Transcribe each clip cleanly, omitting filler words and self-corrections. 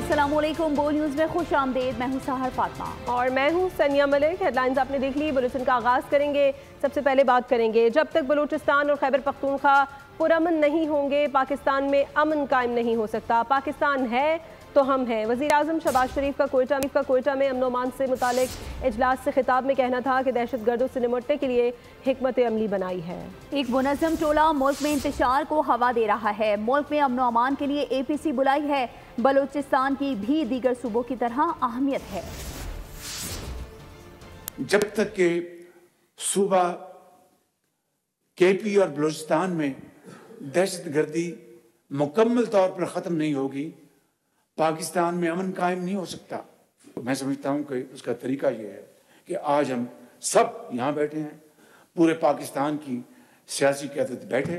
अस्सलामुअलैकुम। बोल न्यूज़ में खुश आमदेद। मैं हूँ साहर फातिमा और मैं हूँ सनिया मलिक। हेडलाइंस आपने देख ली। बुलेटिन का आगाज़ करेंगे। सबसे पहले बात करेंगे, जब तक बलूचिस्तान और खैबर पख्तूनख्वा पुरअमन नहीं होंगे पाकिस्तान में अमन कायम नहीं हो सकता। पाकिस्तान है तो हम हैं। वज़ीर आज़म शहबाज शरीफ का कोयटा में अमन अमान से मुतालिक इजलास से खिताब में कहना था कि दहशत गर्दों से निपटने के लिए हिकमत अमली बनाई है। एक मुनज़्ज़म टोला मुल्क में इंतशार को हवा दे रहा है। मुल्क में अमन अमान के लिए APC बुलाई है। बलूचिस्तान की भी दीगर सूबों की तरह अहमियत है। जब तक के सूबा KP और बलूचिस्तान में दहशत गर्दी मुकम्मल तौर पर ख़त्म नहीं होगी, पाकिस्तान में अमन कायम नहीं हो सकता। मैं समझता हूँ कि उसका तरीका ये है कि आज हम सब यहाँ बैठे हैं, पूरे पाकिस्तान की सियासी क़यादत बैठे,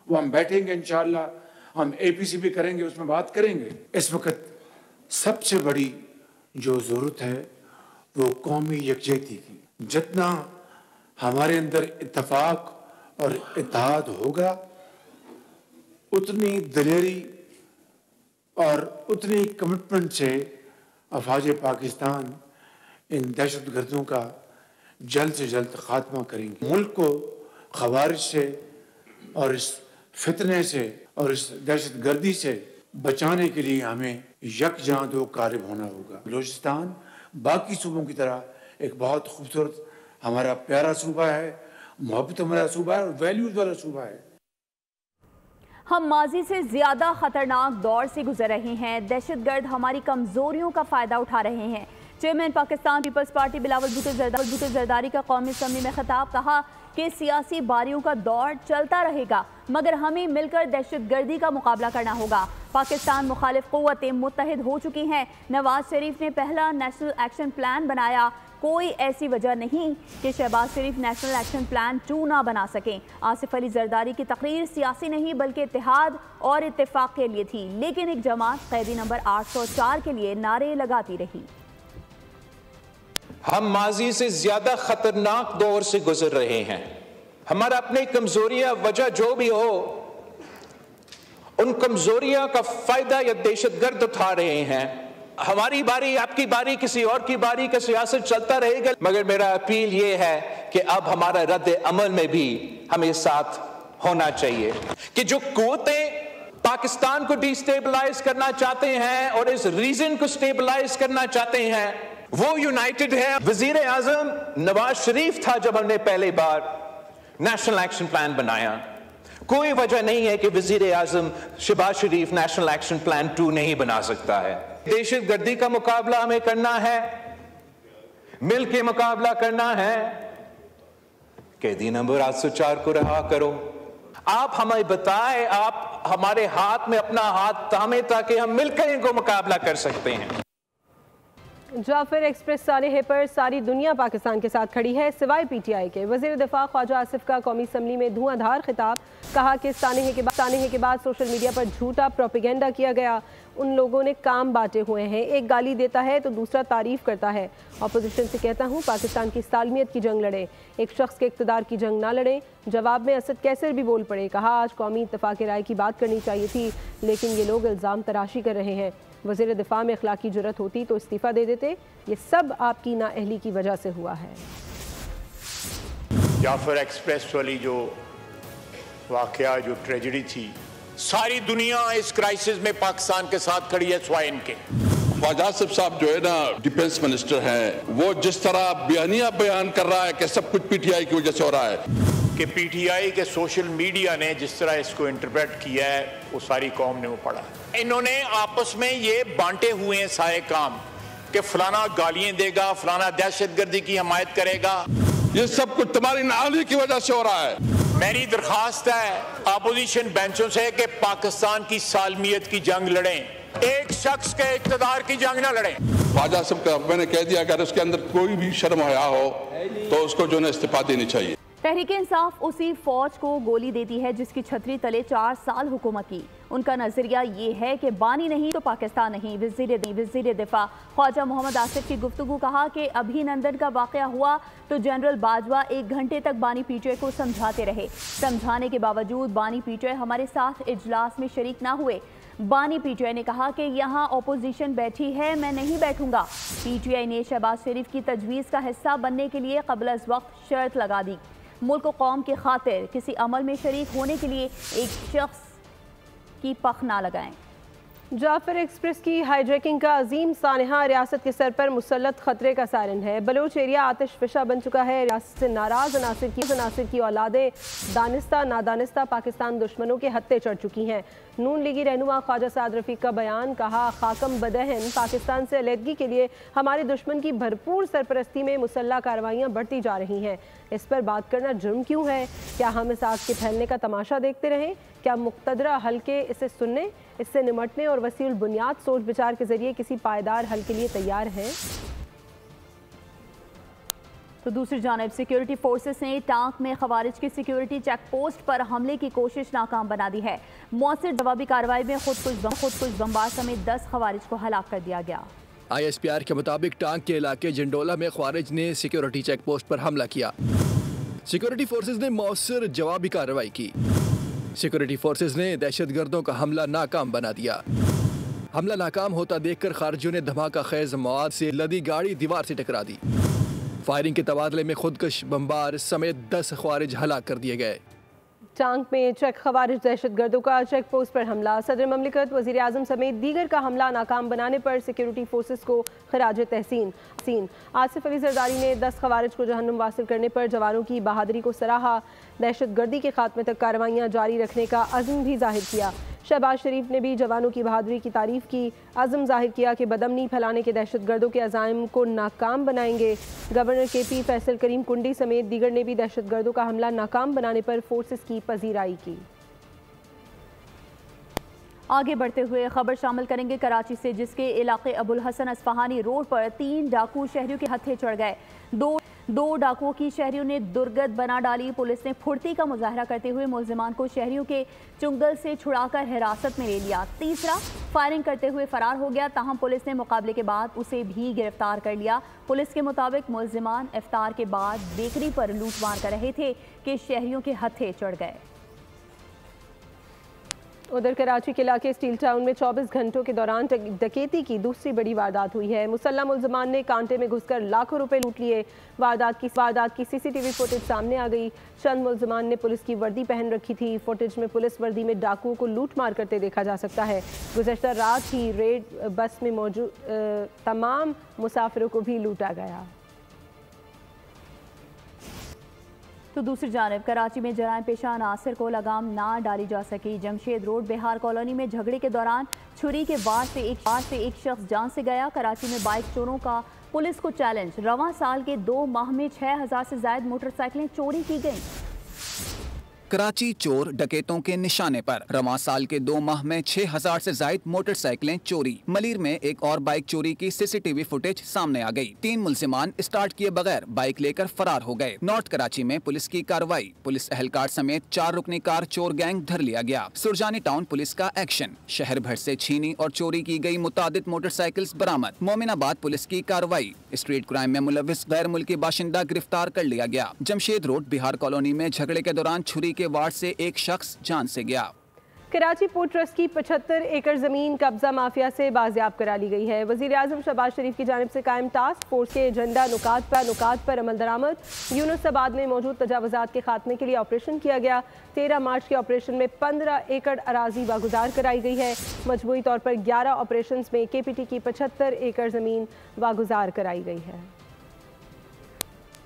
वो हम बैठेंगे इंशाअल्लाह, हम APC भी करेंगे, उसमें बात करेंगे। इस वक्त सबसे बड़ी जो ज़रूरत है वो कौमी यकजहती की। जितना हमारे अंदर इत्तफाक और इत्तेहाद होगा, उतनी दिलेरी और उतनी कमिटमेंट से अफवाज पाकिस्तान इन दहशत गर्दों का जल्द से जल्द खात्मा करेंगे। मुल्क को खवारिज से और इस फितने से और इस दहशत गर्दी से बचाने के लिए हमें यकजहां दो कारब होना होगा। बलूचिस्तान बाकी सूबों की तरह एक बहुत खूबसूरत हमारा प्यारा सूबा है, मोहब्बत वाला सूबा है और वैल्यूज वाला सूबा है। हम माजी से ज्यादा खतरनाक दौर से गुजर रहे हैं। दहशतगर्द हमारी कमजोरियों का फायदा उठा रहे हैं। Chairman Pakistan peoples party Bilawal Bhutto Zardari का कौमी असम्बली में खिताब। कहा कि सियासी बारियों का दौर चलता रहेगा, मगर हमें मिलकर दहशतगर्दी का मुकाबला करना होगा। पाकिस्तान मुखालिफ क़ुव्वतें मुत्तहिद हो चुकी हैं। नवाज शरीफ ने पहला नेशनल एक्शन प्लान बनाया। कोई ऐसी वजह नहीं कि शहबाज शरीफ नेशनल एक्शन प्लान 2 ना बना सकें। आसिफ अली जरदारी की तकरीर सियासी नहीं बल्कि इत्तेहाद और इत्तेफाक के लिए थी, लेकिन एक जमात कैदी नंबर 804 के लिए नारे लगाती रही। हम माजी से ज्यादा खतरनाक दौर से गुजर रहे हैं। हमारा अपनी कमजोरियां वजह जो भी हो, उन कमजोरियां का फायदा या दहशतगर्द उठा रहे हैं। हमारी बारी, आपकी बारी, किसी और की बारी का सियासत चलता रहेगा, मगर मेरा अपील ये है कि अब हमारा रद्द अमल में भी हमें साथ होना चाहिए कि जो कुव्वतें पाकिस्तान को डिस्टेबलाइज करना चाहते हैं और इस रीजन को स्टेबलाइज करना चाहते हैं, वो यूनाइटेड है। वजीर आजम नवाज शरीफ था जब हमने पहली बार नेशनल एक्शन प्लान बनाया। कोई वजह नहीं है कि वजीर आजम शहबाज शरीफ नेशनल एक्शन प्लान 2 नहीं बना सकता है। दहशतगर्दी का मुकाबला हमें करना है, मिल के मुकाबला करना है। कैदी नंबर 804 को रहा करो। आप हमें बताएं, आप हमारे हाथ में अपना हाथ थामे ताकि हम मिलकर इनको मुकाबला कर सकते हैं। जाफर एक्सप्रेस सानहे पर सारी दुनिया पाकिस्तान के साथ खड़ी है सिवाय PTI के। वज़ीर दिफा ख्वाजा आसिफ का कौमी असम्बली में धुआंधार खिताब। कहा कि सानहे के बाद सोशल मीडिया पर झूठा प्रोपेगेंडा किया गया। उन लोगों ने काम बांटे हुए हैं, एक गाली देता है तो दूसरा तारीफ करता है। अपोजिशन से कहता हूँ पाकिस्तान की सालमियत की जंग लड़े, एक शख्स के इक़्तिदार की जंग ना लड़े। जवाब में असद कैसर भी बोल पड़े। कहा आज कौमी इत्तफाक राय की बात करनी चाहिए थी, लेकिन ये लोग इल्ज़ाम तराशी कर रहे हैं। वज़ीर दिफा में अखलाकी जुर्रत होती तो इस्तीफ़ा दे देते। ये सब आपकी नाअहली की वजह से हुआ है। जाफर एक्सप्रेस वाली जो वाक़या, जो ट्रेजेडी थी, सारी दुनिया इस क्राइसिस में पाकिस्तान के साथ खड़ी है सिवाय इनके। ख्वाजा आसिफ साहब जो है ना डिफेंस मिनिस्टर हैं, वो जिस तरह बयान कर रहा है कि सब कुछ PTI की वजह से हो रहा है, कि PTI के सोशल मीडिया ने जिस तरह इसको इंटरप्रेट किया है वो सारी कौम ने वो पढ़ा। इन्होंने आपस में ये बांटे हुए हैं सारे काम कि फलाना गालियां देगा, फलाना दहशतगर्दी की हमायत करेगा। ये सब कुछ तुम्हारी नाअहली की वजह से हो रहा है। मेरी दरखास्त है अपोजिशन बेंचों से कि पाकिस्तान की सालमियत की जंग लड़ें, एक शख्स के इक़्तिदार की जंग ना लड़ें। ख्वाजा साहब का मैंने कह दिया, अगर उसके अंदर कोई भी शर्म हया हो तो उसको जो है इस्तीफा देनी चाहिए। तहरीक इंसाफ उसी फौज को गोली देती है जिसकी छतरी तले 4 साल हुकूमत की। उनका नजरिया ये है कि बानी नहीं तो पाकिस्तान नहीं। वज़ीर दिफा ख्वाजा मोहम्मद आसिफ की गुफ्तगू। कहा कि अभिनंदन का वाक़या हुआ तो जनरल बाजवा 1 घंटे तक बानी PTI को समझाते रहे। समझाने के बावजूद बानी PTI हमारे साथ इजलास में शरीक ना हुए। बानी पीटीआई ने कहा कि यहाँ ओपोजिशन बैठी है, मैं नहीं बैठूंगा। पीटीआई ने शहबाज शरीफ की तजवीज़ का हिस्सा बनने के लिए क़ब्ल अज़ वक्त शर्त लगा दी। मुल्क व कौम की खातिर किसी अमल में शरीक होने के लिए एक शख्स की पख ना लगाएं। जाफर एक्सप्रेस की हाईजैकिंग का अजीम सानहा रियासत के सर पर मुसल्लत खतरे का सायरन है। बलोच एरिया आतिश फिशा बन चुका है। रियासत से नाराज अनासिर की औलादें दानिस्ता नादानिस्ता पाकिस्तान दुश्मनों के हत्थे चढ़ चुकी हैं। नून लीगी रहनुमा ख्वाजा साद रफीक का बयान, कहा खाकम बदहन पाकिस्तान से अलहदगी के लिए हमारे दुश्मन की भरपूर सरपरस्ती में मुसल्लह कार्रवाइयाँ बढ़ती जा रही हैं। इस पर बात करना जुर्म क्यों है? क्या हम इस आग के फैलने का तमाशा देखते रहें? क्या मुक़तदरा हल्के इसे सुनने, इससे निमटने और वसीउल बुनियाद सोच विचार के जरिए किसी पायदार हल के लिए तैयार हैं? तो दूसरी जानब सिक्योरिटी फोर्सेस ने टांक में खवारिज की सिक्योरिटी चेक पोस्ट पर हमले की कोशिश नाकाम बना दी है। मौसर जवाबी कार्रवाई में खुदकुश बमबार समेत 10 खवारिज को हलाक कर दिया गया। ISPR के मुताबिक टांक के इलाके जंडोला में खवारिज ने सिक्योरिटी चेक पोस्ट पर हमला किया। सिक्योरिटी फोर्सेस ने मौसर जवाबी कार्रवाई की। सिक्योरिटी फोर्सेस ने दहशतगर्दों का हमला नाकाम बना दिया। हमला नाकाम होता देखकर खारजियों ने धमाका खेज मवाद से लदी गाड़ी दीवार से टकरा दी। फायरिंग के तबादले में खुदकश बमबार समेत 10 खवारिज हलाक कर दिए गए। टांक में चेक खवारिज दहशतगर्दों का चेक पोस्ट पर हमला। सदर ममलिकत वज़ीर आज़म समेत दीगर का हमला नाकाम बनाने पर सिक्योरिटी फोर्सेस को खराज तहसीन। आसिफ अली जरदारी ने 10 खवारिज को जहन्नुम वासिल करने पर जवानों की बहादुरी को सराहा। दहशतगर्दी के खात्मे तक कार्रवाइयाँ जारी रखने का अज़्म भी जाहिर किया। शहबाज शरीफ ने भी जवानों की बहादुरी की तारीफ की। अज़्म जाहिर किया कि बदअमनी फैलाने के दहशतगर्दों के अज़ाइम को नाकाम बनाएंगे। गवर्नर KP फैसल करीम कुंडी समेत दीगर ने भी दहशतगर्दों का हमला नाकाम बनाने पर फोर्सेस की पजीराई की। आगे बढ़ते हुए खबर शामिल करेंगे कराची से, जिसके इलाके अबुल हसन अस्फहानी रोड पर 3 डाकू शहरियों के हत्थे चढ़ गए। दो डाकुओं की शहरियों ने दुर्गत बना डाली। पुलिस ने फुर्ती का मुजाहरा करते हुए मुलजिमान को शहरियों के चुंगल से छुड़ाकर हिरासत में ले लिया। तीसरा फायरिंग करते हुए फरार हो गया, ताहम पुलिस ने मुकाबले के बाद उसे भी गिरफ्तार कर लिया। पुलिस के मुताबिक मुलजिमान इफ्तार के बाद बेकरी पर लूटमार कर रहे थे कि शहरियों के हत्थे चढ़ गए। उधर कराची के इलाके स्टील टाउन में 24 घंटों के दौरान डकैती की दूसरी बड़ी वारदात हुई है। मुसल्लह मुलजमान ने कांटे में घुसकर लाखों रुपए लूट लिए। वारदात की CCTV फुटेज सामने आ गई। चंद मुलजमान ने पुलिस की वर्दी पहन रखी थी। फुटेज में पुलिस वर्दी में डाकुओं को लूट मार करते देखा जा सकता है। गुज़श्ता रात ही रेड बस में मौजूद तमाम मुसाफिरों को भी लूटा गया। तो दूसरी जानब कराची में जराइम पेशा अनासर को लगाम ना डाली जा सकी। जमशेद रोड बिहार कॉलोनी में झगड़े के दौरान छुरी के वार से एक शख्स जान से गया। कराची में बाइक चोरों का पुलिस को चैलेंज। रवां साल के 2 माह में 6000 से ज्यादा मोटरसाइकिलें चोरी की गईं। कराची चोर डकैतों के निशाने पर। रवां साल के 2 माह में 6000 से ज्यादा मोटरसाइकिलें चोरी। मलीर में एक और बाइक चोरी की CCTV फुटेज सामने आ गई। 3 मुलजिमान स्टार्ट किए बगैर बाइक लेकर फरार हो गए। नॉर्थ कराची में पुलिस की कार्रवाई। पुलिस एहलकार समेत 4 रुकनी कार चोर गैंग धर लिया गया। सुरजानी टाउन पुलिस का एक्शन। शहर भर से छीनी और चोरी की गई मुतादिद मोटरसाइकिल्स बरामद। मोमिनाबाद पुलिस की कार्रवाई। स्ट्रीट क्राइम में मुलविस गैर मुल्की बाशिंदा गिरफ्तार कर लिया गया। जमशेद रोड बिहार कॉलोनी में झगड़े के दौरान छुरी के वार से एक शख्स जान से गया। कराची पोर्ट ट्रस्ट की 75 एकड़ जमीन कब्जा माफिया से बाजियाब करा ली गई है। वज़ीर आज़म शहबाज शरीफ की जानिब से कायम टास्क फोर्स के एजेंडा नुकात पर अमल दरामद। यूनुसाबाद में मौजूद तजावुज़ात के खात्मे के लिए ऑपरेशन किया गया। 13 मार्च के ऑपरेशन में 15 एकड़ अराजी वागुजार कराई गई है। मजमूई तौर पर 11 ऑपरेशन में KPT की 75 एकड़ जमीन वागुजार कराई गई है।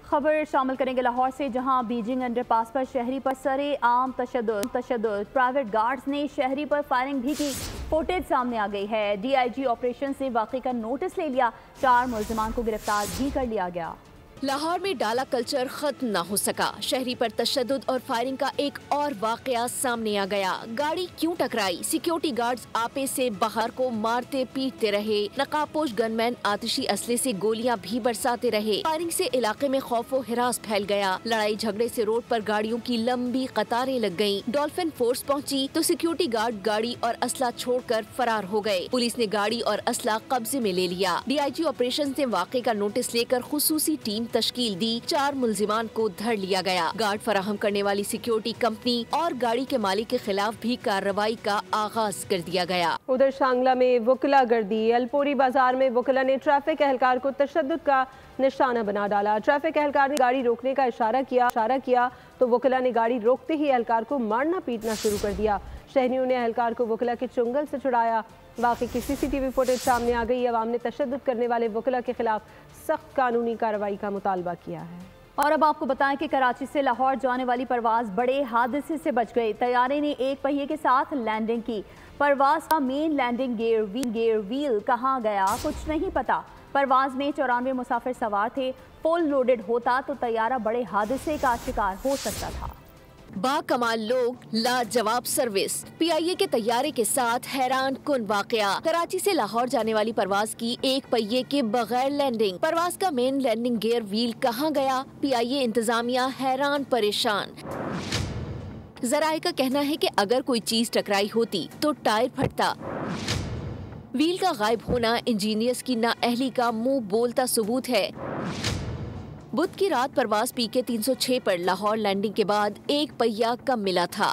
खबर शामिल करेंगे लाहौर से, जहां बीजिंग अंडरपास पर शहरी पर सरे आम तशद्दुद। प्राइवेट गार्ड्स ने शहरी पर फायरिंग भी की। फुटेज सामने आ गई है। DIG ऑपरेशन से वाक़े का नोटिस ले लिया। 4 मुलजिमान को गिरफ्तार भी कर लिया गया। लाहौर में डाला कल्चर खत्म न हो सका। शहरी पर तशद्दुद और फायरिंग का एक और वाकया सामने आ गया। गाड़ी क्यों टकराई? सिक्योरिटी गार्ड्स आपे से बाहर को मारते पीटते रहे। नकाबपोश गनमैन आतिशी असले से गोलियां भी बरसाते रहे। फायरिंग से इलाके में खौफो हिरास फैल गया। लड़ाई झगड़े से रोड पर गाड़ियों की लंबी कतारें लग गयी। डॉल्फिन फोर्स पहुंची तो सिक्योरिटी गार्ड गाड़ी और असला छोड़कर फरार हो गए। पुलिस ने गाड़ी और असला कब्जे में ले लिया। DIG ऑपरेशन ने वाकये का नोटिस लेकर खुसूसी टीम तश्कील दी, 4 मुल्जिमान को धर लिया गया। गार्ड फराहम करने वाली सिक्योरिटी कंपनी और गाड़ी के मालिक के खिलाफ भी कार्रवाई का आगाज कर दिया गया। उधर शांगला में वकला गर्दी। अलपोरी बाजार में वकला ने ट्रैफिक एहलकार को तशद्दुद का निशाना बना डाला। ट्रैफिक एहलकार ने गाड़ी रोकने का इशारा किया तो वकला ने गाड़ी रोकते ही एहलकार को मारना पीटना शुरू कर दिया। शहरियों ने एहलकार को वकला के चुंगल से छुड़ाया। वाक़े की CCTV फुटेज सामने आ गई। अवाम ने तशद्दुद करने वाले वकला के खिलाफ सख्त कानूनी कार्रवाई का मुतालबा किया है। और अब आपको बताएं कि कराची से लाहौर जाने वाली परवाज बड़े हादसे से बच गई। तैयारे ने एक पहिए के साथ लैंडिंग की। परवाज का मेन लैंडिंग गियर व्हील कहाँ गया कुछ नहीं पता। परवाज में 94 मुसाफिर सवार थे। फुल लोडेड होता तो तैयारा बड़े हादसे का शिकार हो सकता था। बाकमाल लोग, लाजवाब सर्विस। PIA के तैयारे के साथ हैरान कुन वाकया। कराची से लाहौर जाने वाली परवाज की एक पहिए के बगैर लैंडिंग। परवाज का मेन लैंडिंग गियर व्हील कहाँ गया? PIA इंतजामिया हैरान परेशान। जराए का कहना है कि अगर कोई चीज टकराई होती तो टायर फटता। व्हील का गायब होना इंजीनियर्स की नाअहली का मुंह बोलता सबूत है। बुध की रात परवाज PK 306 पर लाहौर लैंडिंग के बाद एक पहिया कम मिला था।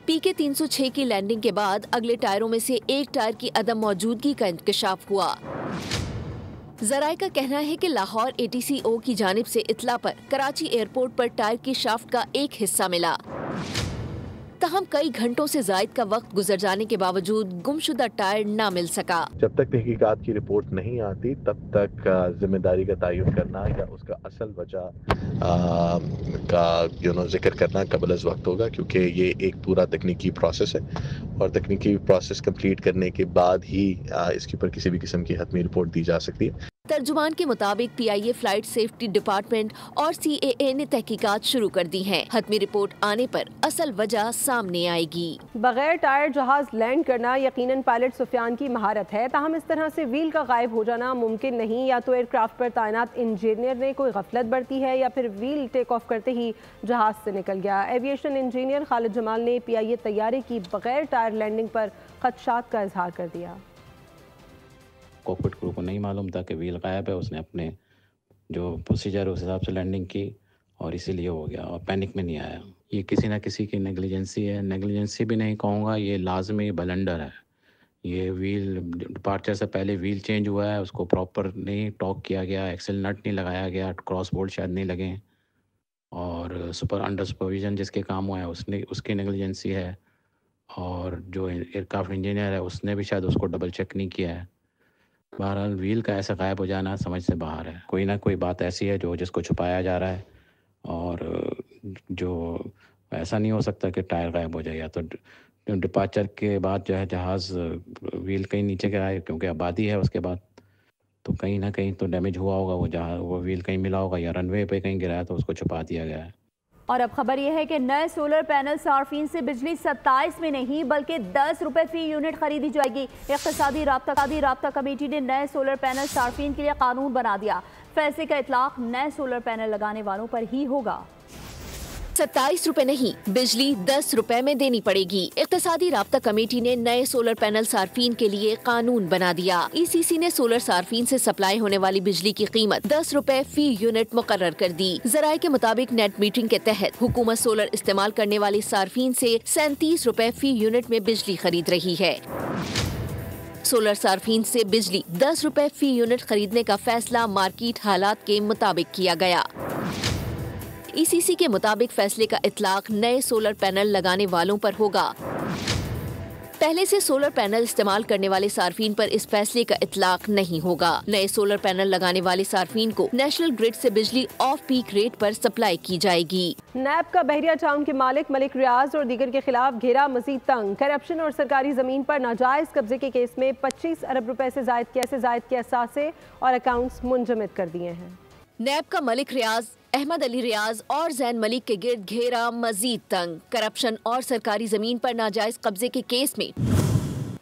PK 306 की लैंडिंग के बाद अगले टायरों में से एक टायर की अदम मौजूदगी का इंकशाफ हुआ। जराए का कहना है कि लाहौर ATCO की जानिब से इतला पर कराची एयरपोर्ट पर टायर की शाफ्ट का एक हिस्सा मिला। तहम कई घंटों से जायद का वक्त गुजर जाने के बावजूद गुमशुदा टायर न मिल सका। जब तक तहकीकात की रिपोर्ट नहीं आती तब तक जिम्मेदारी का तयन करना या उसका असल वजह का जिक्र करना कबल अज़ वक्त होगा, क्योंकि ये एक पूरा तकनीकी प्रोसेस है और तकनीकी प्रोसेस कंप्लीट करने के बाद ही इसके ऊपर किसी भी किस्म की हतमी रिपोर्ट दी जा सकती है। तर्जुमान के मुताबिक PIA फ्लाइट सेफ्टी डिपार्टमेंट और CAA ने तहकीकात शुरू कर दी हैं। हतमी रिपोर्ट आने पर असल वजह सामने आएगी। बगैर टायर जहाज लैंड करना यकीनन पायलट सुफियान की महारत है। ताहम इस तरह से व्हील का गायब हो जाना मुमकिन नहीं। या तो एयरक्राफ्ट पर तैनात इंजीनियर ने कोई गफलत बरती है या फिर व्हील टेक ऑफ करते ही जहाज से निकल गया। एविएशन इंजीनियर खालिद जमाल ने PIA तैयारे की बगैर टायर लैंडिंग पर खदशात का इजहार कर दिया। कॉकपिट क्रू को नहीं मालूम था कि व्हील गायब है। उसने अपने जो प्रोसीजर उस हिसाब से लैंडिंग की और इसीलिए हो गया और पैनिक में नहीं आया। ये किसी ना किसी की नेग्लिजेंसी है। नेग्लिजेंसी भी नहीं कहूँगा, ये लाजमी ब्लंडर है। ये व्हील डिपार्चर से पहले व्हील चेंज हुआ है, उसको प्रॉपर नहीं टॉक किया गया, एक्सेल नट नहीं लगाया गया, क्रॉस बोल्ट शायद नहीं लगे और अंडर सुपरविजन जिसके काम हुआ है उसकी नेग्लिजेंसी है। और जो एयरक्राफ्ट इंजीनियर है उसने भी शायद उसको डबल चेक नहीं किया है। बहरहाल व्हील का ऐसा गायब हो जाना समझ से बाहर है। कोई ना कोई बात ऐसी है जिसको छुपाया जा रहा है और जो ऐसा नहीं हो सकता कि टायर गायब हो जाए। या तो डिपार्चर के बाद जो है जहाज़ व्हील कहीं नीचे गिराए, क्योंकि आबादी है उसके बाद, तो कहीं ना कहीं तो डैमेज हुआ होगा, वो व्हील कहीं मिला होगा या रनवे पे कहीं गिराया तो उसको छुपा दिया गया है। और अब खबर यह है कि नए सोलर पैनल सार्फिन से बिजली 27 में नहीं बल्कि 10 रुपए फी यूनिट खरीदी जाएगी। इक़्तिसादी राब्ता कमेटी ने नए सोलर पैनल सार्फिन के लिए कानून बना दिया। फैसले का इतलाक नए सोलर पैनल लगाने वालों पर ही होगा। 27 रुपए नहीं, बिजली 10 रुपए में देनी पड़ेगी। इक़्तिसादी राब्ता कमेटी ने नए सोलर पैनल सार्फिन के लिए कानून बना दिया। ECC ने सोलर सार्फिन से सप्लाई होने वाली बिजली की कीमत 10 रुपए फी यूनिट मुकर्रर कर दी। जराये के मुताबिक नेट मीटरिंग के तहत हुकूमत सोलर इस्तेमाल करने वाली सार्फिन से 37 रुपए फी यूनिट में बिजली खरीद रही है। सोलर सार्फिन से बिजली 10 रुपए फी यूनिट खरीदने का फैसला मार्केट हालात के मुताबिक किया गया। ECC के मुताबिक फैसले का इतलाक नए सोलर पैनल लगाने वालों पर होगा। पहले से सोलर पैनल इस्तेमाल करने वाले सार्फिन पर इस फैसले का इतलाक नहीं होगा। नए सोलर पैनल लगाने वाले सार्फिन को नेशनल ग्रिड से बिजली ऑफ पीक रेट पर सप्लाई की जाएगी। नैब का बहरिया टाउन के मालिक मलिक रियाज और दीगर के खिलाफ घेरा मजीद तंग। करप्शन और सरकारी जमीन पर नाजायज कब्जे के केस में 25 अरब रुपए से जायद के असासे और अकाउंट्स मुंजमद कर दिए हैं। नैब का मलिक रियाज, अहमद अली रियाज और जैन मलिक के गिर्द घेरा मजीद तंग। करप्शन और सरकारी जमीन पर नाजायज कब्जे के केस में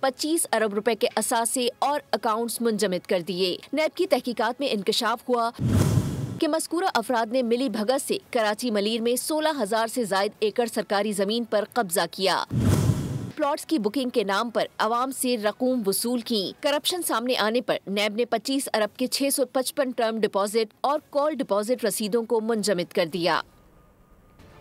25 अरब रुपए के असासे और अकाउंट्स मुंजमद कर दिए। नैब की तहकीकात में इंकशाफ हुआ कि मज़कूरा अफराद ने मिली भगत से कराची मलीर में 16,000 से जायद एकड़ सरकारी जमीन पर कब्जा किया। प्लॉट्स की बुकिंग के नाम पर आवाम से रकूम वसूल की। करप्शन सामने आने पर नैब ने 25 अरब के 655 टर्म डिपॉजिट और कॉल डिपॉजिट रसीदों को मुंजमद कर दिया।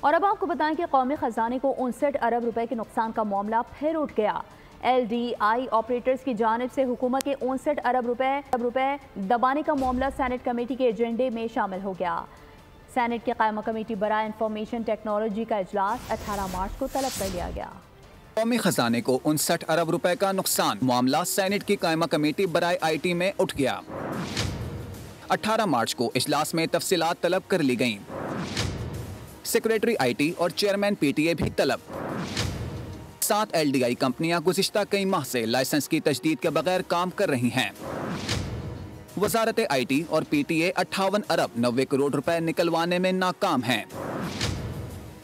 और अब आपको बताएं कि कौमी खजाने को 59 अरब रुपए के नुकसान का मामला फिर उठ गया। LDI ऑपरेटर्स की जानिब से हुकूमत के 59 अरब रुपए दबाने का मामला सेनेट कमेटी के एजेंडे में शामिल हो गया। सेनेट की कायमा कमेटी बराए इंफॉर्मेशन टेक्नोलॉजी का इजलास 18 मार्च को तलब कर लिया गया। कौमी खजाने को 59 अरब रुपए का नुकसान मामला सेनेट की कायमा कमेटी बराए IT में उठ गया। 18 मार्च को इजलास में तफसीलात तलब कर ली गईं। सेक्रेटरी IT और चेयरमैन PTA भी तलब। 7 LDI कंपनियां गुज़िश्ता कई माह से लाइसेंस की तजदीद के बगैर काम कर रही हैं। वजारत IT और PTA 58 अरब 90 करोड़ रुपए निकलवाने में नाकाम हैं।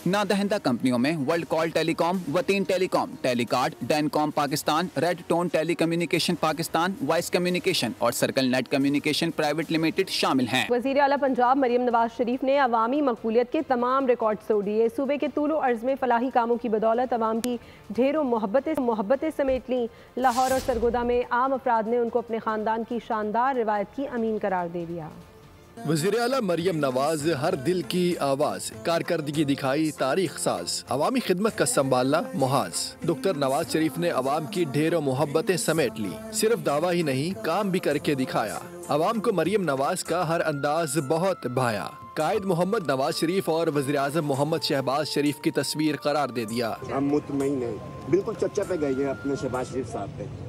नादहिंदा कंपनियों में World Call Telecom, Wateen Telecom, Telecard, Dancom Pakistan, Red Tone telecommunication Pakistan, Voice communication और Circle Net communication private limited शामिल हैं। वज़ीर आला पंजाब मरियम नवाज शरीफ ने अवामी मकबूलियत के तमाम रिकॉर्ड तोड़ दिए। सूबे के तूलो अर्ज में फलाही कामों की बदौलत अवाम की ढेरों मोहब्बतें समेट लीं। लाहौर और सरगोदा में आम अफराद ने उनको अपने खानदान की शानदार रिवायत की अमीन करार दे दिया। वज़ीर आला मरियम नवाज हर दिल की आवाज़, कारकर्दगी दिखाई तारीख साज, अवामी खिदमत का संभाला मुहाज। डॉक्टर नवाज शरीफ ने अवाम की ढेरों मोहब्बतें समेट ली, सिर्फ दावा ही नहीं काम भी करके दिखाया। अवाम को मरियम नवाज का हर अंदाज बहुत भाया। कायद मोहम्मद नवाज शरीफ और वज़ीर आज़म मोहम्मद शहबाज शरीफ की तस्वीर करार दे दिया। हम मुतमईन हैं, बिल्कुल चर्चा पे गए हैं अपने शहबाज शरीफ साहब पे।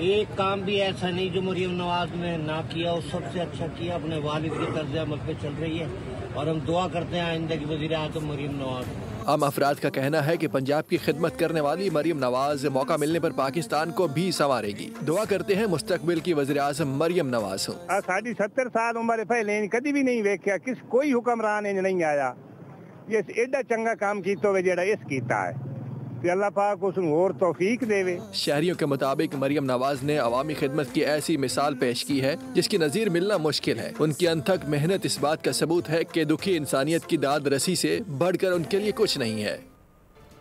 एक काम भी ऐसा नहीं जो मरियम नवाज ने ना किया, और सबसे अच्छा किया, अपने वालिद के तर्ज अमल पे चल रही है और हम दुआ करते हैं आइंदा की वज़ीर आज़म मरियम नवाज। आम अफराद का कहना है कि पंजाब की खिदमत करने वाली मरियम नवाज मौका मिलने पर पाकिस्तान को भी संवारेगी। दुआ करते हैं मुस्तकबिल की वज़ीर आज़म मरियम नवाज हो। साड़ी 70 साल उम्र पहले कभी भी नहीं वेख्या किस कोई हुक्मरान नहीं आया ये एडा चंगा काम किया हो जेड़ा इस कीता है। अल्लाह पाक उसनूं और तौफीक देवे। शहरियों के मुताबिक मरियम नवाज ने अवामी खिदमत की ऐसी मिसाल पेश की है जिसकी नज़ीर मिलना मुश्किल है। उनकी अनथक मेहनत इस बात का सबूत है कि दुखी इंसानियत की दाद रसी से बढ़कर उनके लिए कुछ नहीं है।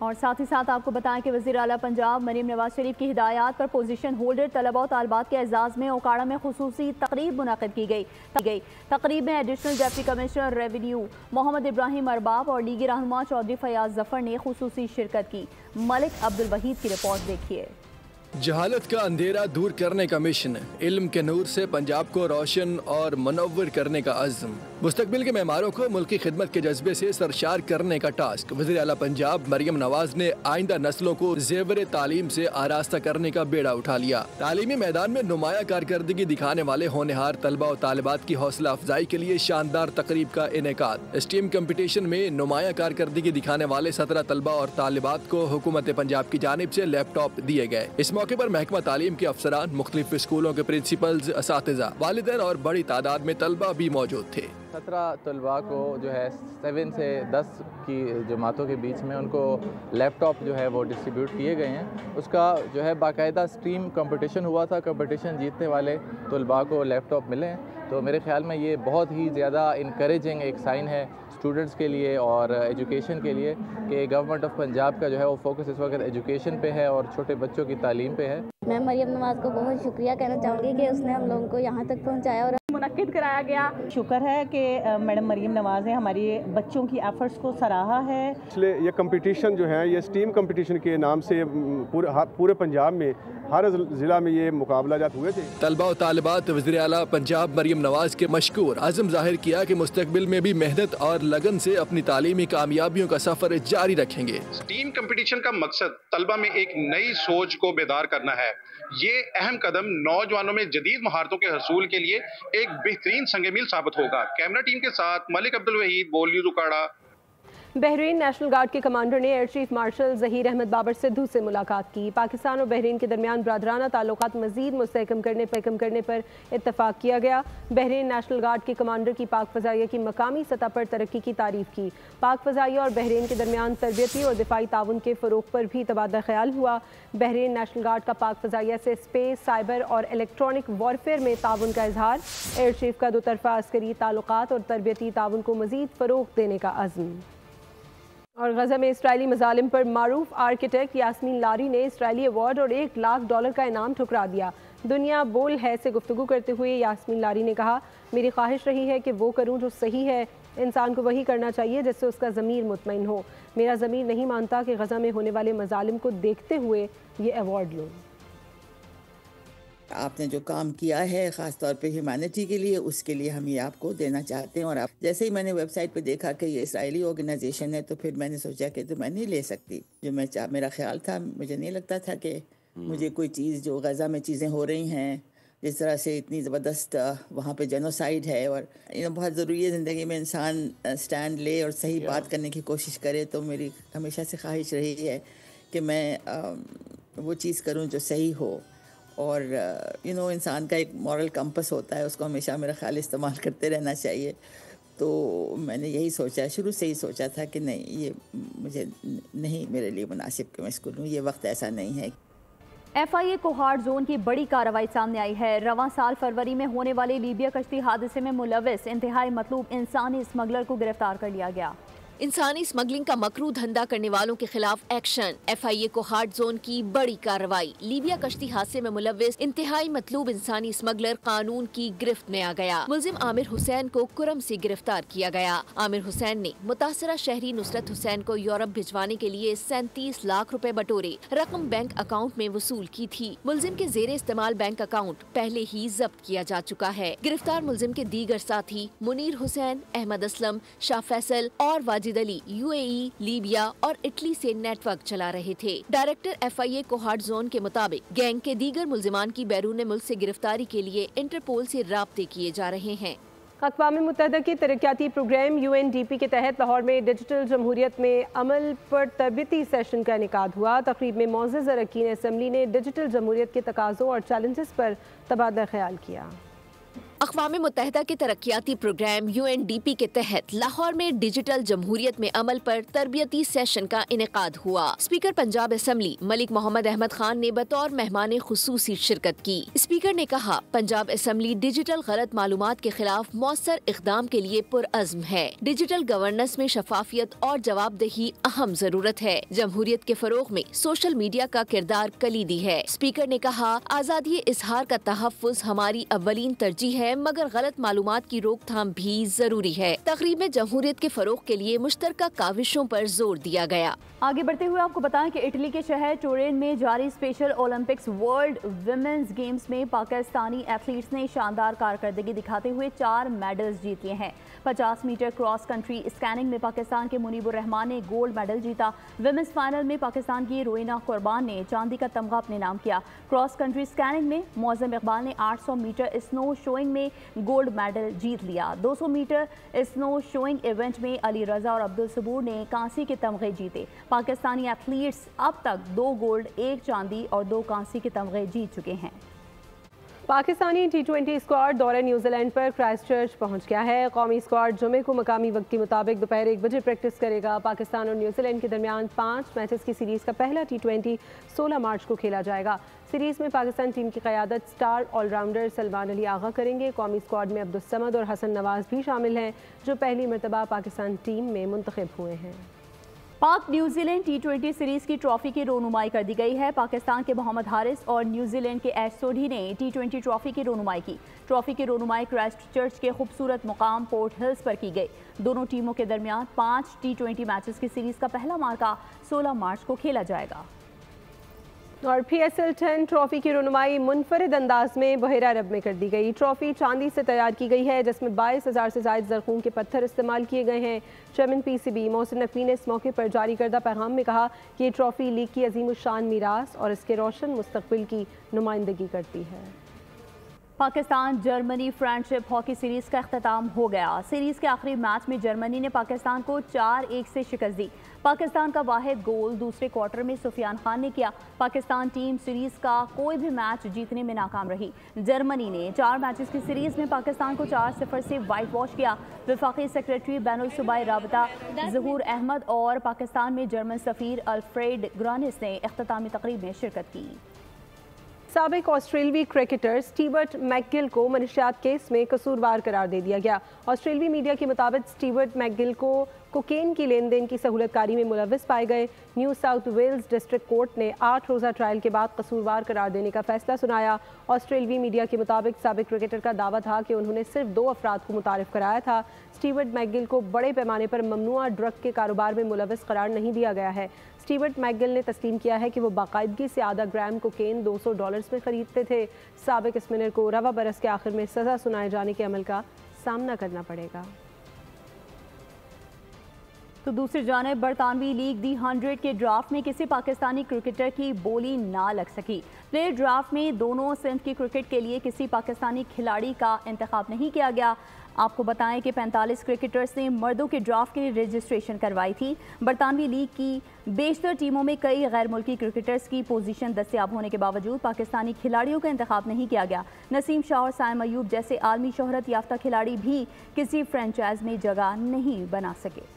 और साथ ही साथ आपको बताएं कि वज़ीर आला पंजाब मरियम नवाज शरीफ की हिदायत पर पोजीशन होल्डर तलबा और तालबात के एजाज़ में ओकाड़ा में खुसूसी तकरीब मुनक़िद की गई। तकरीब में additional deputy commissioner revenue Mohammad Ibrahim Arbab और लीगी रहनुमा चौधरी फयाज जफर ने खुसूसी शिरकत की। मलिक अब्दुल वहीद की रिपोर्ट देखिए। जहालत का अंधेरा दूर करने का मिशन, इल्म के नूर से पंजाब को रोशन और मनव्वर करने का अज़्म, मुस्तकबिल के मेहमारों को मुल्क की खिदमत के जज्बे से सरशार करने का टास्क। वज़ीर आला पंजाब मरियम नवाज ने आइंदा नस्लों को ज़ेवर तालीम से आरास्ता करने का बेड़ा उठा लिया। तालीमी मैदान में नुमाया कारकर्दगी दिखाने वाले होनहार तलबा और तालिबात की हौसला अफजाई के लिए शानदार तकरीब का इनेकाद। स्टीम कम्पटिशन में नुमाया कारकर्दगी दिखाने वाले 17 तलबा और तालिबात को हुकूमत पंजाब की जानिब से लैपटॉप दिए गए। इस मौके पर महकमा तालीम के अफसरान, मुख्तलिफ स्कूलों के प्रिंसिपल्स, असातिज़ा, वालिदैन और बड़ी तादाद में तलबा भी मौजूद थे। 17 तलबा को जो है 7 से 10 की जमातों के बीच में उनको लैपटॉप जो है वो डिस्ट्रीब्यूट किए गए हैं। उसका जो है बाकायदा स्ट्रीम कंपटीशन हुआ था। कंपटीशन जीतने वाले तलबा को लैपटॉप मिले हैं। तो मेरे ख्याल में ये बहुत ही ज़्यादा इनकरेजिंग एक साइन है स्टूडेंट्स के लिए और एजुकेशन के लिए कि गवर्नमेंट ऑफ पंजाब का जो है वो फोकस इस वक्त एजुकेशन पे है और छोटे बच्चों की तालीम पे है। मैं मरियम नवाज को बहुत शुक्रिया कहना चाहूँगी कि उसने हम लोगों को यहाँ तक पहुँचाया और मुनक्किद कराया गया। शुक्र है कि मैडम मरियम नवाज ने हमारी बच्चों की एफर्ट्स को सराहा है। इसलिए ये कंपटीशन जो है ये स्टीम कंपटीशन के नाम से पूरे पंजाब में हर ज़िला में ये मुकाबलाजात हुए थे। तलबा और तालिबात वज़ीर आला पंजाब मरियम नवाज के मशकूर आज़म जाहिर किया कि मुस्तकबिल में भी मेहनत और लगन से अपनी तालीमी कामयाबियों का सफ़र जारी रखेंगे। स्टीम कंपटीशन का मकसद तलबा में एक नई सोच को बेदार करना है। ये अहम कदम नौजवानों में जदीद महारतों के हसूल के लिए एक बेहतरीन संग-मील साबित होगा। कैमरा टीम के साथ Malik Abdul Waheed, Bol news Okara. Bahrain national guard के कमांडर ने air chief marshal Zaheer Ahmed Babar Sidhu से मुलाकात की। पाकिस्तान और बहरीन के दरमियान ब्रादराना ताल्लुकात मज़ीद मुस्तहकम करने पर इत्तफाक किया गया। बहरीन नेशनल गार्ड के कमांडर की पाक फ़ज़ाइया की मकामी सतह पर तरक्की की तारीफ़ की। पाक फ़ज़ाइया और बहरीन के दरमियान तरबियती और दिफाई ताउन के फ़रोग़ पर भी तबादला ख्याल हुआ। बहरीन नेशनल गार्ड का पाक फ़ज़ाइया से स्पेस, साइबर और इलेक्ट्रॉनिक वॉरफेयर में ताउन का इजहार। एयर चीफ का दोतरफ़ा अस्करी ताल्लुकात और तरबियती ताउन को मज़ीद फ़रोग़ देने का अज़्म। और गजा में इसराइली मजालिम पर मारूफ आर्किटेक्ट यास्मीन लारी ने इसराइली अवार्ड और $1 लाख का इनाम ठुकरा दिया। दुनिया बोल है से गुफ्तगू करते हुए यास्मीन लारी ने कहा, मेरी ख्वाहिश रही है कि वो करूं जो सही है। इंसान को वही करना चाहिए जिससे उसका ज़मीर मुतमईन हो। मेरा ज़मीर नहीं मानता कि गजा में होने वाले मजालिम को देखते हुए ये अवार्ड लूँ। आपने जो काम किया है ख़ास तौर पे ह्यूमैनिटी के लिए, उसके लिए हम ये आपको देना चाहते हैं। और आप जैसे ही मैंने वेबसाइट पे देखा कि ये इसराइली ऑर्गेनाइजेशन है तो फिर मैंने सोचा कि तो मैं नहीं ले सकती। जो मेरा ख्याल था, मुझे नहीं लगता था कि मुझे कोई चीज़ जो गज़ा में चीज़ें हो रही हैं, जिस तरह से इतनी ज़बरदस्त वहाँ पे जेनोसाइड है, और बहुत ज़रूरी है ज़िंदगी में इंसान स्टैंड ले और सही बात करने की कोशिश करे। तो मेरी हमेशा से ख्वाहिश रही है कि मैं वो चीज़ करूँ जो सही हो। और इंसान का एक मॉरल कंपस होता है, उसको हमेशा मेरा ख्याल इस्तेमाल करते रहना चाहिए। तो मैंने यही सोचा, शुरू से ही सोचा था कि नहीं, ये मुझे नहीं मेरे लिए मुनासिब कि मैं इसको लूँ, ये वक्त ऐसा नहीं है। FIA कोहार्ड जोन की बड़ी कार्रवाई सामने आई है। रवां साल फरवरी में होने वाले लीबिया कश्ती हादसे में मुलविस इंतहाई मतलूब इंसानी स्मगलर को गिरफ्तार कर लिया गया। इंसानी स्मगलिंग का मकरू धंधा करने वालों के खिलाफ एक्शन। FIA कोहार्ड जोन की बड़ी कार्रवाई। लीबिया कश्ती हादसे में मुलविस इंतहाई मतलूब इंसानी स्मगलर कानून की गिरफ्त में आ गया। मुलजिम आमिर हुसैन को कुरम से गिरफ्तार किया गया। आमिर हुसैन ने मुतासरा शहरी नुसरत हुसैन को यूरोप भिजवाने के लिए 37 लाख रुपए बटोरे, रकम बैंक अकाउंट में वसूल की थी। मुलजिम के जेरे इस्तेमाल बैंक अकाउंट पहले ही जब्त किया जा चुका है। गिरफ्तार मुलजिम के दीगर साथी मुनीर हुसैन, अहमद असलम, शाह फैसल और वाजिद अली UAE, लीबिया और इटली से नेटवर्क चला रहे थे। डायरेक्टर FIA कोहार्ड जोन के मुताबिक गैंग के दीगर मुल्जिमान की बैरून मुल्क से गिरफ्तारी के लिए इंटरपोल से राब्ते किए जा रहे हैं। अक़वाम मुत्तहिदा की तरक्याती प्रोग्राम UNDP के तहत लाहौर में डिजिटल जमहूरियत में अमल पर तरबियती सेशन का इनेकाद हुआ। तकरीब में मौजूद अरकान असम्बली ने डिजिटल जमहूरियत के तकाज़ों और चैलेंजेस पर तबादला ख्याल किया। अक़वाम मुत्तहिदा के तरक्याती प्रोग्राम UNDP के तहत लाहौर में डिजिटल जमहूरियत में अमल पर तरबियती सेशन का इनेकाद हुआ। स्पीकर पंजाब असम्बली मलिक मोहम्मद अहमद खान ने बतौर मेहमान खुसूसी शिरकत की। स्पीकर ने कहा, पंजाब असम्बली डिजिटल गलत मालूमात के खिलाफ मौसर इक़दाम के लिए पुरअज़्म है। डिजिटल गवर्नेंस में शफाफियत और जवाबदेही अहम जरूरत है। जमहूरियत के फरोग में सोशल मीडिया का किरदार कलीदी है। स्पीकर ने कहा, आज़ादी इजहार का तहफ़्फ़ुज़ हमारी अव्वलीन तरजीह है, मगर गलत मालूमात की रोकथाम भी जरूरी है। तकरीब में जमहूरियत के फरोग के लिए मुश्तरका काविशों पर जोर दिया गया। आगे बढ़ते हुए आपको बताएं कि इटली के शहर टुरिन में जारी special Olympics world women's games में पाकिस्तानी एथलीट्स ने शानदार कारकर्दगी दिखाते हुए 4 मेडल्स जीत लिए हैं। 50 मीटर क्रॉस कंट्री स्कैनिंग में पाकिस्तान के मुनीबुर रहमान ने गोल्ड मेडल जीता। विमेंस फाइनल में पाकिस्तान की रोइना कुर्बान ने चांदी का तमगा अपने नाम किया। क्रॉस कंट्री स्कैनिंग में मौज़म इकबाल ने 800 मीटर स्नो शोइंग में गोल्ड मेडल जीत लिया। 200 मीटर स्नो शोइंग इवेंट में अली रजा और अब्दुल सबूर ने कांसी के तमगे जीते। पाकिस्तानी एथलीट्स अब तक 2 गोल्ड, 1 चांदी और 2 कांसी के तमगे जीत चुके हैं। पाकिस्तानी T20 स्क्वाड दौरे न्यूजीलैंड पर क्राइस्टचर्च पहुंच गया है। कौमी स्क्वाड जुमे को मकामी वक्त के मुताबिक दोपहर 1 बजे प्रैक्टिस करेगा। पाकिस्तान और न्यूजीलैंड के दरमियान 5 मैचेस की सीरीज़ का पहला T20 16 मार्च को खेला जाएगा। सीरीज़ में पाकिस्तान टीम की क़यादत स्टार ऑलराउंडर सलमान अली आगा करेंगे। कौमी स्क्वाड में अब्दुल समद और हसन नवाज भी शामिल हैं, जो पहली मरतबा पाकिस्तान टीम में मुंतखब हुए हैं। पाक न्यूजीलैंड T20 सीरीज की ट्रॉफी की रोनुमाई कर दी गई है। पाकिस्तान के मोहम्मद हारिस और न्यूजीलैंड के एश सोढी ने T20 ट्रॉफी की रोनुमाई की। ट्रॉफी की रोनुमाई क्राइस्टचर्च के खूबसूरत मुकाम पोर्ट हिल्स पर की गई। दोनों टीमों के दरमियान 5 T20 मैचेस की सीरीज का पहला मार्का 16 मार्च को खेला जाएगा। और PSL 10 ट्रॉफी की रोनुमाई मुनफरिद अंदाज में बहेरा अरब में कर दी गई। ट्रॉफी चांदी से तैयार की गई है, जिसमें 22,000 से ज़ायद ज़रख़ूम के पत्थर इस्तेमाल किए गए हैं। चेयरमैन PCB मोहसिन नकवी ने इस मौके पर जारी करदा पैगाम में कहा कि ये ट्रॉफी लीग की अजीमुशान मीरास और इसके रोशन मुस्तकबिल की नुमाइंदगी करती है। Pakistan Germany friendship hockey series का अख्ताम हो गया। सीरीज के आखिरी मैच में जर्मनी ने पाकिस्तान को 4-1 से शिकस्त दी। पाकिस्तान का वाहिद गोल दूसरे क्वार्टर में सुफियान खान ने किया। पाकिस्तान टीम सीरीज का कोई भी मैच जीतने में नाकाम रही। जर्मनी ने 4 मैचेस की सीरीज में पाकिस्तान को 4-0 से वाइट वॉश किया। वफाकी सेक्रेटरी बैनुल सूबाई राबता ज़हूर अहमद और पाकिस्तान में जर्मन सफ़ीर अल्फ्रेड ग्रानिस ने इख्तितामी तकरीब में शिरकत की। साबिक ऑस्ट्रेलवी क्रिकेटर स्टीवर्ट मैकगिल को मनशियात केस में कसूरवार करार दे दिया गया। ऑस्ट्रेलवी मीडिया के मुताबिक स्टीवर्ट मैकगिल को कोकेन की लेन देन की सहूलतकारी में मुलविस पाए गए। New South Wales district court ने 8 रोज़ा ट्रायल के बाद कसूरवार करार देने का फैसला सुनाया। ऑस्ट्रेलवी मीडिया के मुताबिक साबिक क्रिकेटर का दावा था कि उन्होंने सिर्फ 2 अफराद को मुतारिफ कराया था। स्टीवर्ट मैकगिल को बड़े पैमाने पर ममनुआ ड्रग के कारोबार में मुलविस करार नहीं दिया गया है। स्टीवर्ट मैकगिल ने तस्लीम किया है कि वो बाकायदगी से आधा ग्राम कोकेन $200 में खरीदते थे। साबिक स्पिनर को रवा बरस के आखिर में सज़ा सुनाए जाने के अमल का सामना करना पड़ेगा। तो दूसरी जानिब बरतानवी लीग दी 100 के ड्राफ्ट में किसी पाकिस्तानी क्रिकेटर की बोली ना लग सकी। प्लेयर ड्राफ्ट में दोनों सिंफ की क्रिकेट के लिए किसी पाकिस्तानी खिलाड़ी का इंतखाब नहीं किया गया। आपको बताएं कि 45 क्रिकेटर्स ने मर्दों के ड्राफ्ट के लिए रजिस्ट्रेशन करवाई थी। बरतानवी लीग की बेशतर टीमों में कई गैर मुल्की क्रिकेटर्स की पोजीशन दस्तयाब होने के बावजूद पाकिस्तानी खिलाड़ियों का इंतखाब नहीं किया गया। नसीम शाह और साइम अयूब जैसे आलमी शोहरत याफ्ता खिलाड़ी भी किसी फ्रेंचाइज में जगह नहीं बना सके।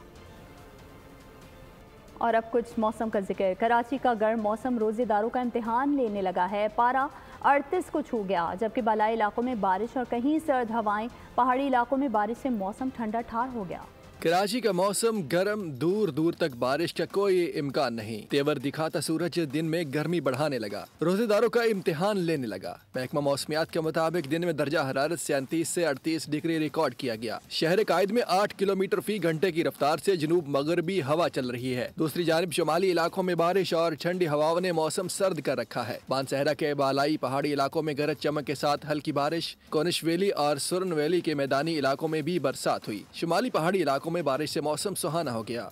और अब कुछ मौसम का जिक्र। कराची का गर्म मौसम रोज़ेदारों का इम्तिहान लेने लगा है। पारा 38 को छू गया, जबकि बालाई इलाकों में बारिश और कहीं सर्द हवाएं, पहाड़ी इलाकों में बारिश से मौसम ठंडा ठार हो गया। कराची का मौसम गर्म, दूर दूर तक बारिश का कोई इम्कान नहीं। तेवर दिखाता सूरज दिन में गर्मी बढ़ाने लगा, रोजेदारों का इम्तिहान लेने लगा। महकमा मौसमियात के मुताबिक दिन में दर्जा हरारत 37 से 38 डिग्री रिकॉर्ड किया गया। शहर कायद में 8 किलोमीटर फी घंटे की रफ्तार से जनूब मगरबी हवा चल रही है। दूसरी जानिब शुमाली इलाकों में बारिश और ठंडी हवाओं ने मौसम सर्द कर रखा है। बानसहरा के बालाई पहाड़ी इलाकों में गरज चमक के साथ हल्की बारिश, कोनिश वैली और सुरन वैली के मैदानी इलाकों में भी बरसात हुई। शुमाली पहाड़ी इलाकों में बारिश से मौसम सुहाना हो गया।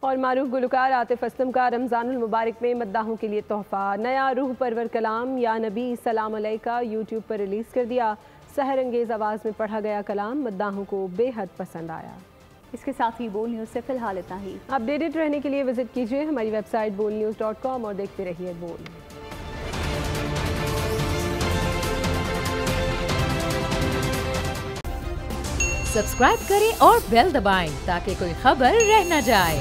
और मारूफ गुलकार आतिफ असलम का रमज़ानुल मुबारक में मद्दाहों के लिए तोहफा, नया रूह परवर कलाम या नबी सलाम अलैका यूट्यूब पर रिलीज़ कर दिया। सहर अंगेज़ आवाज़ में पढ़ा गया कलाम मद्दाहों को बेहद पसंद आया। इसके साथ ही बोल न्यूज़ से फिलहाल इतना ही। अपडेटेड रहने के लिए विजिट कीजिए हमारी वेबसाइट bolnews.com और देखते रहिए बोल। सब्सक्राइब करें और बेल दबाएं ताकि कोई खबर रह न जाए।